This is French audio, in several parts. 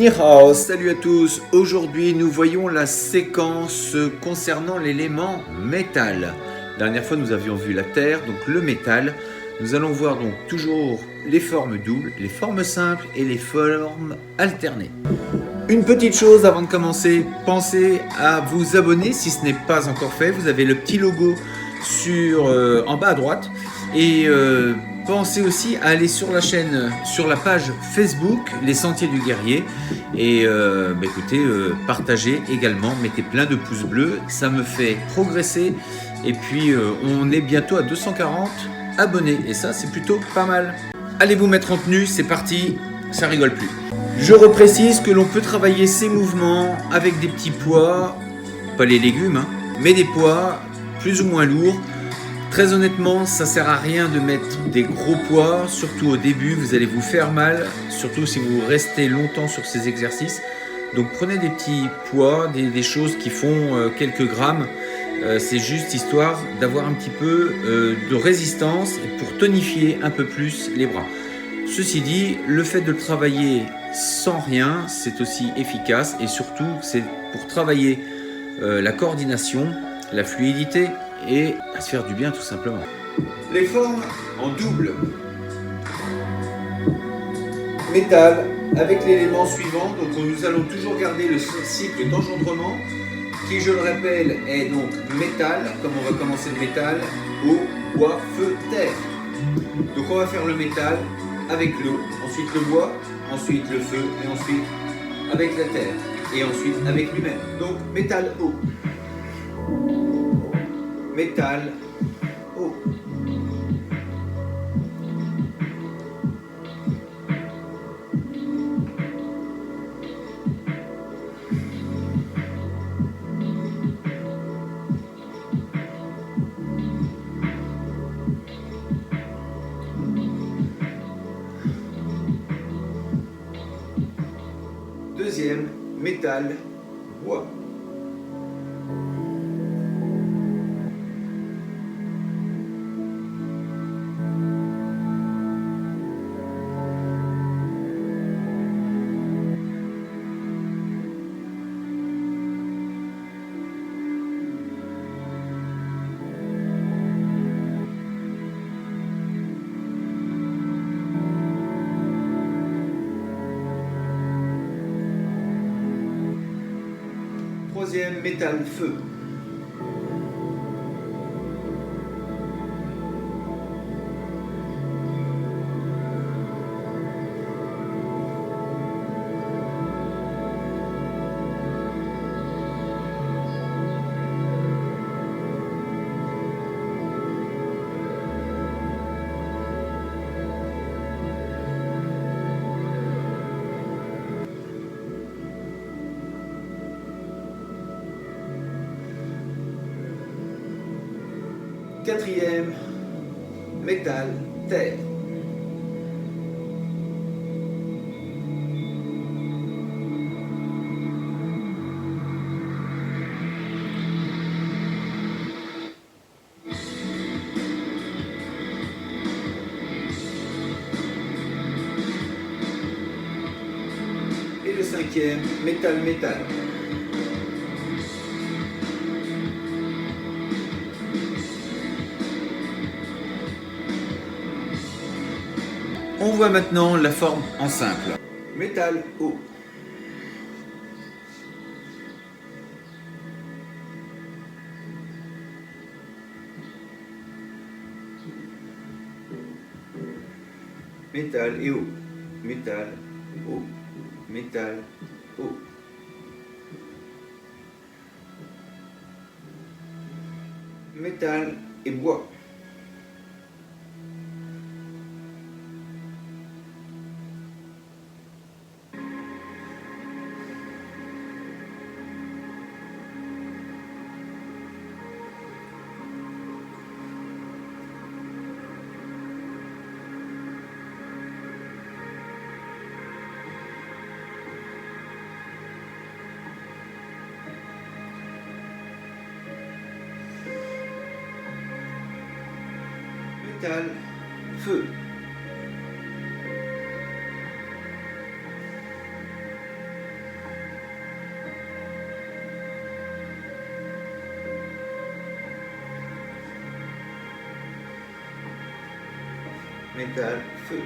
Ni hao, salut à tous. Aujourd'hui, nous voyons la séquence concernant l'élément métal. Dernière fois, nous avions vu la terre, donc le métal. Nous allons voir donc toujours les formes doubles, les formes simples et les formes alternées. Une petite chose avant de commencer, pensez à vous abonner si ce n'est pas encore fait. Vous avez le petit logo en bas à droite et pensez aussi à aller sur la chaîne, sur la page Facebook Les Sentiers du Guerrier et écoutez, partagez également, mettez plein de pouces bleus, ça me fait progresser et puis on est bientôt à 240 abonnés et ça c'est plutôt pas mal. Allez vous mettre en tenue, c'est parti, ça rigole plus. Je reprécise que l'on peut travailler ces mouvements avec des petits poids, pas les légumes, hein, mais des poids plus ou moins lourds. Très honnêtement, ça sert à rien de mettre des gros poids, surtout au début, vous allez vous faire mal, surtout si vous restez longtemps sur ces exercices. Donc prenez des petits poids, des choses qui font quelques grammes. C'est juste histoire d'avoir un petit peu de résistance et pour tonifier un peu plus les bras. Ceci dit, le fait de le travailler sans rien, c'est aussi efficace et surtout c'est pour travailler la coordination, la fluidité et à se faire du bien tout simplement. Les formes en double. Métal avec l'élément suivant, donc nous allons toujours garder le cycle d'engendrement qui, je le rappelle, est donc métal, comme on va commencer le métal, eau, bois, feu, terre. Donc on va faire le métal avec l'eau, ensuite le bois, ensuite le feu et ensuite avec la terre et ensuite avec lui-même. Donc métal, eau. Métal, eau. Deuxième, métal, bois. Troisième, métal, feu. Quatrième, métal, terre. Et le cinquième, métal, métal. On voit maintenant la forme en simple. Métal, eau. Métal et eau. Métal, eau. Métal, eau. Métal et bois. Métal, feu. métal, feu.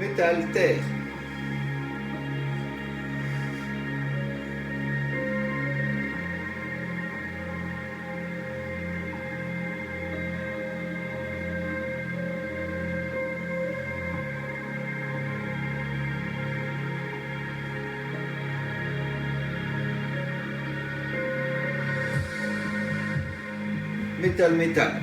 Métal, terre. Métal, métal.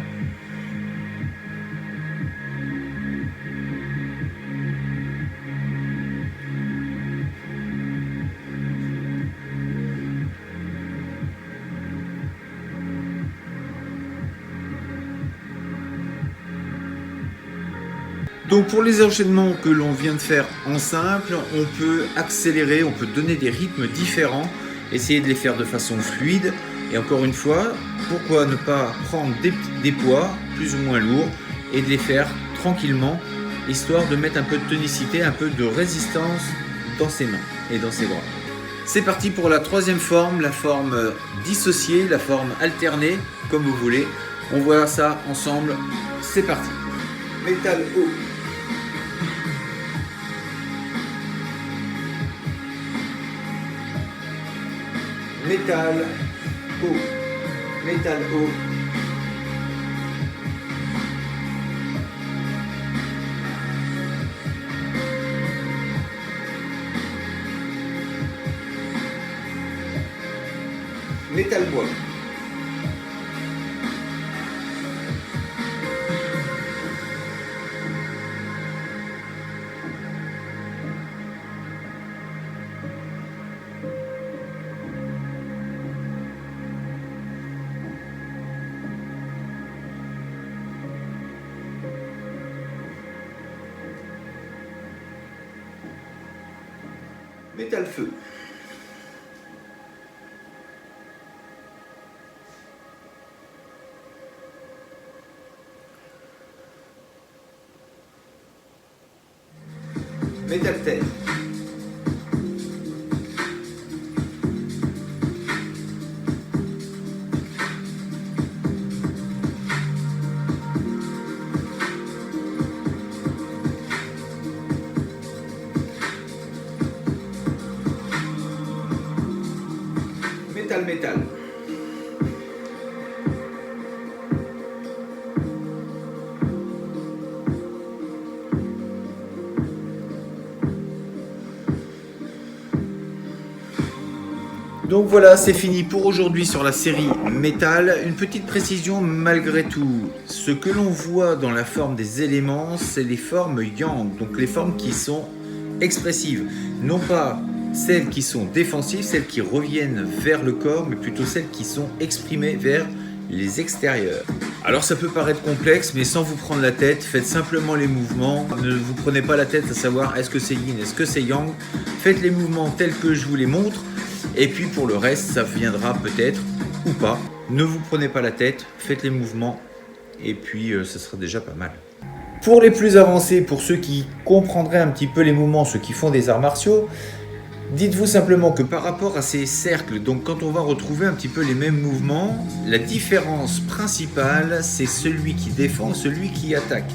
Donc pour les enchaînements que l'on vient de faire en simple, on peut accélérer, on peut donner des rythmes différents, essayer de les faire de façon fluide. Et encore une fois, pourquoi ne pas prendre des poids plus ou moins lourds et de les faire tranquillement, histoire de mettre un peu de tonicité, un peu de résistance dans ses mains et dans ses bras. C'est parti pour la troisième forme, la forme dissociée, la forme alternée, comme vous voulez. On voit ça ensemble, c'est parti. Métal haut. Métal haut. Métal haut. Métal bois. Métal feu. Métal terre. Métal métal. Donc voilà, c'est fini pour aujourd'hui sur la série métal. Une petite précision malgré tout, ce que l'on voit dans la forme des éléments, c'est les formes yang, donc les formes qui sont expressives, non pas celles qui sont défensives, celles qui reviennent vers le corps, mais plutôt celles qui sont exprimées vers les extérieurs. Alors ça peut paraître complexe, mais sans vous prendre la tête, faites simplement les mouvements, ne vous prenez pas la tête à savoir est-ce que c'est yin, est-ce que c'est yang, faites les mouvements tels que je vous les montre, et puis pour le reste, ça viendra peut-être ou pas. Ne vous prenez pas la tête, faites les mouvements, et puis ce sera déjà pas mal. Pour les plus avancés, pour ceux qui comprendraient un petit peu les mouvements, ceux qui font des arts martiaux, dites-vous simplement que par rapport à ces cercles, donc quand on va retrouver un petit peu les mêmes mouvements, la différence principale, c'est celui qui défend, celui qui attaque.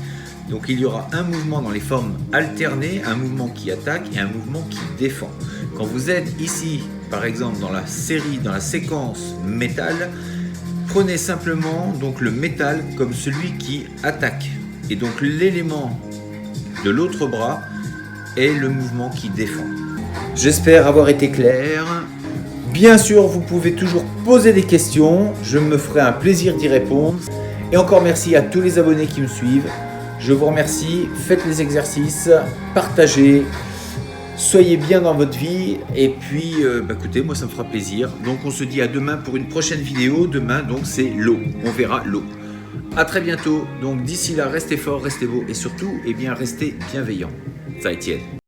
Donc il y aura un mouvement dans les formes alternées, un mouvement qui attaque et un mouvement qui défend. Quand vous êtes ici, par exemple dans la série, dans la séquence métal, prenez simplement donc le métal comme celui qui attaque. Et donc l'élément de l'autre bras est le mouvement qui défend. J'espère avoir été clair. Bien sûr, vous pouvez toujours poser des questions. Je me ferai un plaisir d'y répondre. Et encore merci à tous les abonnés qui me suivent. Je vous remercie. Faites les exercices, partagez. Soyez bien dans votre vie. Et puis, écoutez, moi ça me fera plaisir. Donc on se dit à demain pour une prochaine vidéo. Demain, donc c'est l'eau. On verra l'eau. À très bientôt. Donc d'ici là, restez forts, restez beaux et surtout, restez bienveillants. Ça Étienne.